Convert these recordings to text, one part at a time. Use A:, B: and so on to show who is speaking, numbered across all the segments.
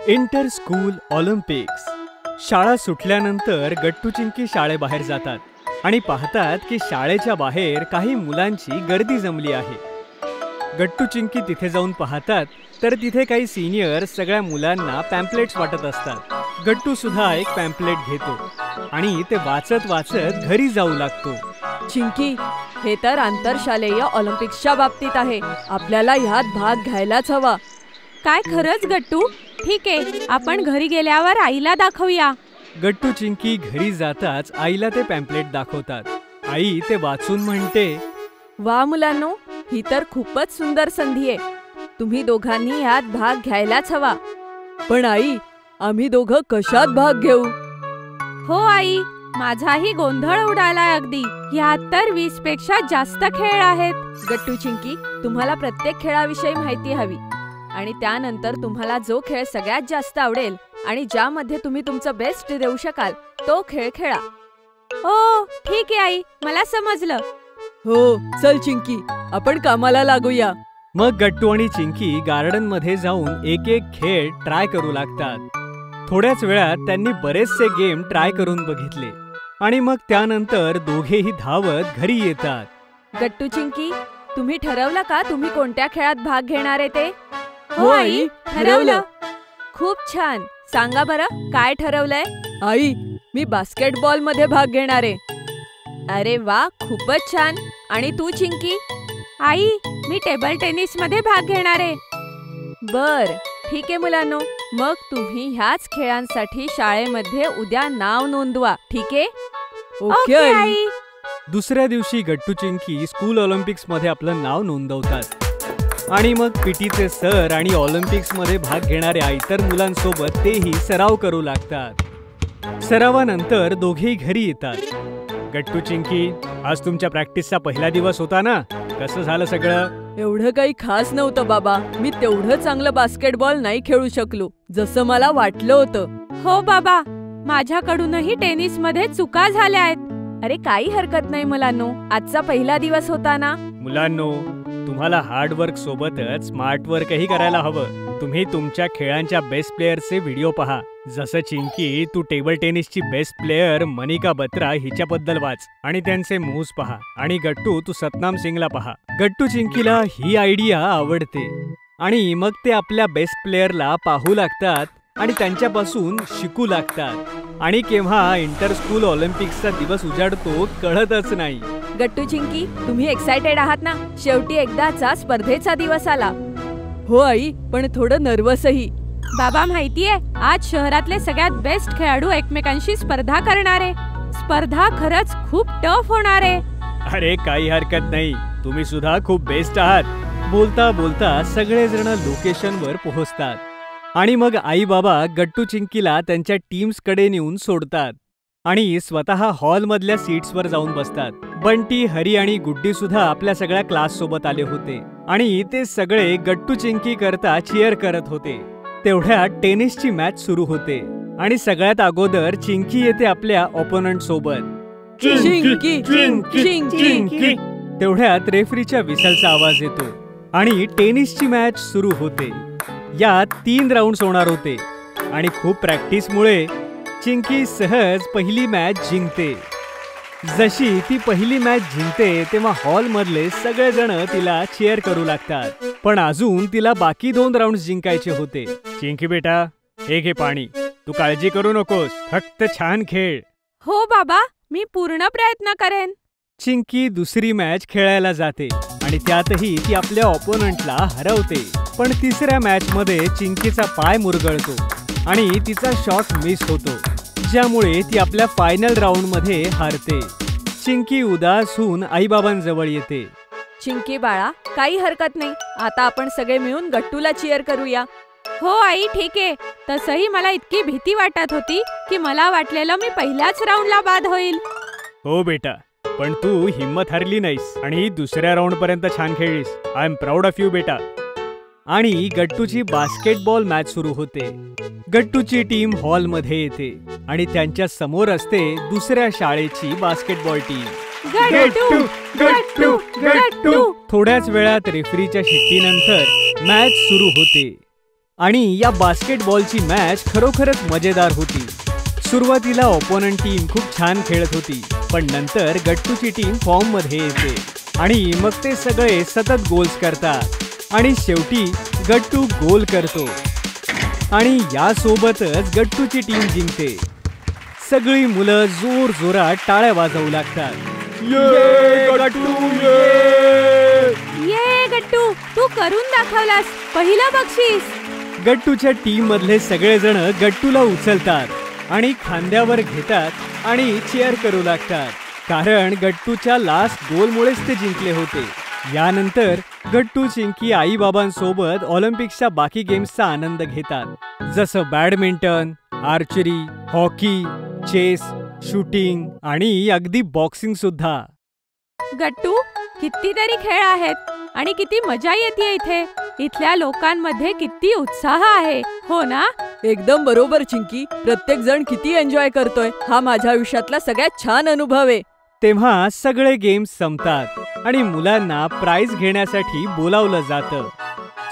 A: Inter school Olympics. शाळा सुटल्यानंतर गट्टू चिंकी शाळेबाहेर जातात आणि पाहतात की शाळेच्या बाहेर काही मुलांची गर्दी जमली आहे। गट्टू चिंकी तिथे जाऊन पाहतात तर तिथे काही सिनियर सगळ्या मुलांना पॅम्पलेट्स वाटत असतात। गट्टू सुद्धा एक पॅम्पलेट घेतो आणि ते वाचत वाचत घरी जाऊ लागतो।
B: चिंकी, हे तर आंतरशालेय ऑलिम्पिक्सच्या बाबतीत आहे। आपल्याला ह्यात भाग घ्यायलाच हवा।
C: काय खरंच गट्टू? ठीक आहे, आपण घरी गेल्यावर आईला दाखवूया।
A: गट्टू चिंकी घरी जाताच आईला ते पॅम्पलेट दाखवतात। आई ते वाचून म्हणते,
B: वा मुलांनो, ही तर खूपच सुंदर संधी आहे। तुम्ही दोघांनी यात भाग घ्यायलाच हवा। पण आई, आम्ही दोघं कशात भाग घेऊ?
C: हो आई, माझाही गोंधळ उडालाय अगदी। यात तर 20 पेक्षा जास्त खेळ आहेत।
B: गट्टू चिंकी, तुम्हाला प्रत्येक खेळाविषयी माहिती हवी आणि त्यानंतर तुम्हाला जो खेळ सगळ्यात जास्त आवडेल आणि ज्यामध्ये तुम्ही तुमचं बेस्ट देऊ शकाल तो खेळ खेळा।
C: हो ठीक आहे आई, मला समजलं।
B: हो, चल चिंकी, आपण कामाला लागूया।
A: मग गट्टू आणि चिंकी गार्डन मध्ये जाऊन एक एक खेळ ट्राय करू लागतात। थोड्याच वेळात त्यांनी बरेचसे गेम ट्राय करून बघितले आणि मग त्यानंतर दोघेही धावत घरी येतात।
B: गट्टू चिंकी, तुम्ही ठरवलं का तुम्ही कोणत्या खेळात भाग घेणार आहे ते?
C: हो आई, ठरवलं।
B: खूप छान, सांगा बरं काय ठरवलंय? आई, मी बास्केटबॉल मध्ये भाग घेणार आहे। अरे वा, खूपच छान। आणि तू चिंकी?
C: आई, मी टेबल टेनिस मध्ये भाग घेणार आहे।
B: बर, ठीक आहे मुलांनो, मग तुम्ही ह्याच खेळांसाठी शाळेमध्ये उद्या नाव नोंदवा, ठीक आहे?
C: Okay I.
A: दुसऱ्या दिवशी गट्टू चिंकी स्कूल ऑलिम्पिक्स मध्ये आपलं नाव नोंदवतात आणि मग पीटीचे सर आणि ऑलिम्पिक्स मध्ये भाग घेणाऱ्या इतर मुलांसोबत तेही सराव करू लागतात। सरावानंतर दोघेही घरी येतात। गट्टू चिंकी, आज तुमच्या प्रॅक्टिसचा पहिला दिवस होता ना? कसं झालं सगळं?
B: एवढं काही खास नव्हतं बाबा। मी तेवढं चांगलं बास्केटबॉल नाही खेळू शकलो जसं मला वाटलं होतं।
C: हो बाबा, माझ्याकडूनही टेनिस मध्ये चुका झाल्या आहेत।
B: अरे काही हरकत नाही मुलांनो, आजचा पहिला दिवस होता ना।
A: मुलांनो, तुम्हाला हार्डवर्क सोबतच स्मार्ट वर्कही करायला हवं। तुम्ही तुमच्या खेळांच्या बेस्ट प्लेयरचे व्हिडिओ पहा। जसं चिंकी, तू टेबल टेनिसची बेस्ट प्लेयर मनिका बत्रा हिच्याबद्दल वाच आणि त्यांचे मूव्स पहा। आणि गट्टू, तू सतनाम सिंगला पहा। गट्टू चिंकीला ही आयडिया आवडते आणि मग ते आपल्या बेस्ट प्लेयरला पाहू लागतात आणि त्यांच्यापासून शिकू लागतात आणि केव्हा इंटर स्कूल ऑलिम्पिक्सचा दिवस उजाडतो कळतच नाही।
B: गट्टू चिंकी, तुम्ही एक्साइटेड आहात ना? शेवटी एकदाचा स्पर्धेचा दिवस आला। हो आई, पण थोडं नर्वसही।
C: बाबा, माहितीये, आज शहरातले सगळ्यात बेस्ट खेळाडू एकमेकांशी स्पर्धा करणार आहे। स्पर्धा खरंच खूप टफ होणार आहे।
A: अरे काही हरकत नाही, तुम्ही सुद्धा खूप बेस्ट आहात। बोलता बोलता सगळेजण लोकेशनवर पोहोचतात आणि मग आई बाबा गट्टू चिंकीला त्यांच्या टीम्सकडे नेऊन सोडतात आणि स्वतः हॉल मधल्या सीट्सवर जाऊन बसतात। बंटी, हरी आणि गुड्डी सुद्धा आपल्या सगळ्या क्लास सोबत आले होते आणि ते सगळे गट्टू चिंकी करता चीअर करत होते। तेवढ्यात टेनिसची मॅच सुरू होते आणि सगळ्यात अगोदर चिंकी येते आपल्या ओपोनंट सोबत।
B: चिंकी, चिंकी।
A: तेवढ्यात रेफरीच्या विसलचा आवाज येतो आणि टेनिसची मॅच सुरू होते। यात 3 राऊंड्स होणार होते आणि खूप प्रॅक्टिसमुळे चिंकी सहज पहिली मॅच जिंकते। जशी ती पहिली मॅच जिंकते तेव्हा हॉल मधले सगळेजण तिला चीअर करू लागतात, पण अजून तिला बाकी 2 राऊंड्स जिंकायचे होते। चिंकी बेटा, हे घे पाणी। तू काळजी करू नकोस, फक्त छान खेळ।
C: हो बाबा, मी पूर्ण प्रयत्न करेन।
A: चिंकी दुसरी मॅच खेळायला जाते आणि त्यातही ती आपल्या ऑपोनंटला हरवते। पण तिसऱ्या मॅच मध्ये चिंकीचा पाय मुरगळतो आणि तिचा शॉट मिस होतो, ज्यामुळे ती आपल्या फायनल राऊंड मध्ये हारते। चिंकी उदास होऊन आईबाबांजवळ येते।
B: चिंकी बाळा, काही हरकत नाही, आता आपण सगळे मिळून गट्टूला चीअर करूया।
C: हो आई, ठीक आहे। तसंही मला इतकी भीती वाटत होती की मला वाटलेलं मी पहिल्याच राऊंडला बाद होईल।
A: हो बेटा, पण तू हिम्मत हरली नाहीस आणि दुसऱ्या राऊंड पर्यंत छान खेळलीस। I am proud of you बेटा। आणि गट्टूची बास्केटबॉल मॅच सुरू होते। गट्टूची टीम हॉल मध्ये येते आणि त्यांच्या समोर असते दुसऱ्या शाळेची बास्केटबॉल टीम।
C: गट्टू, गट्टू, गट्टू।
A: थोड्याच वेळात रेफरीच्या शिट्टीनंतर मॅच सुरू होते आणि या बास्केटबॉलची मॅच खरोखरच मजेदार होती. सुरुवातीला ओपोनंट टीम खूप छान खेळत होती, पण नंतर गट्टूची टीम फॉर्म मध्ये येते आणि मग ते सगळे सतत गोल्स करतात आणि शेवटी गट्टू गोल करतो आणि यासोबतच गट्टूची टीम जिंकते. सगळी मुलं जोर जोरात टाळ्या वाजवू लागतात. ये गट्टू
C: ये गट्टू, तू करून दाखवलास, पहिला बक्षीस.
A: गट्टूच्या टीम मधले सगळेजण गट्टूला उचलतात आणि खांद्यावर घेतात आणि चीअर करू लागतात, कारण गट्टूच्या लास्ट गोलमुळेच ते जिंकले होते. यानंतर गट्टू चिंकी आई बाबांसोबत ऑलिम्पिक्सच्या बाकी गेम्सचा आनंद घेतात, जसं badminton, archery, hockey, chess, shooting आणि अगदी बॉक्सिंग सुद्धा.
C: गट्टू, कितीतरी खेळ आहेत आणि किती मजा येते इथे. इथल्या लोकांमध्ये किती उत्साह आहे, हो ना?
B: एकदम बरोबर चिंकी. प्रत्येक जण किती एन्जॉय करतोय. हा माझ्या आयुष्यातला सगळ्यात छान अनुभव आहे.
A: तेव्हा सगळे गेम्स संपतात आणि मुलांना प्राइज घेण्यासाठी बोलावलं जातं.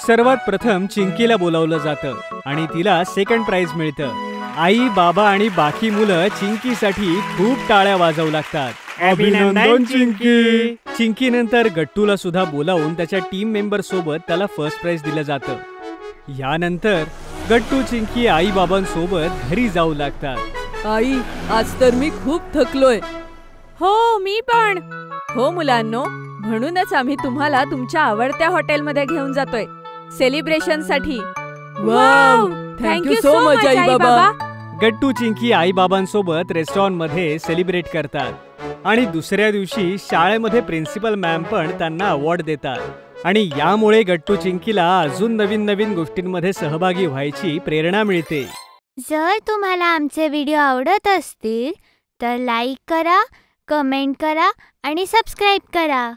A: सर्वात प्रथम चिंकीला बोलावलं जातं आणि तिला सेकंड प्राइज मिळतं. आई बाबा आणि बाकी मुलं चिंकीसाठी खूप टाळ्या वाजवू लागतात. अभिनंदन चिंकी. चिंकी नंतर गट्टूला सुद्धा बोलावून त्याच्या टीम मेंबर सोबत त्याला फर्स्ट प्राइज दिलं जातं. यानंतर गट्टू चिंकी आई बाबांसोबत घरी जाऊ लागतात.
B: आई, आज तर मी खूप थकलोय.
C: हो, मी पण.
B: हो मुलांनो, म्हणूनच आम्ही तुम्हाला तुमच्या आवडत्या हॉटेलमध्ये घेऊन जातोय सेलिब्रेशन साठी.
C: Wow, thank you so much I बाबा.
A: गट्टू चिंकी आई बाबांसोबत रेस्टॉरंट मध्ये सेलिब्रेट करतात आणि दुसऱ्या दिवशी शाळेमध्ये प्रिन्सिपल मॅम पण त्यांना अवॉर्ड देतात आणि यामुळे गट्टू चिंकीला अजून नवीन नवीन गोष्टींमध्ये सहभागी व्हायची प्रेरणा मिळते.
D: जर तुम्हाला आमचे व्हिडिओ आवडत असतील तर लाईक करा, कमेंट करा आणि सबस्क्राईब करा.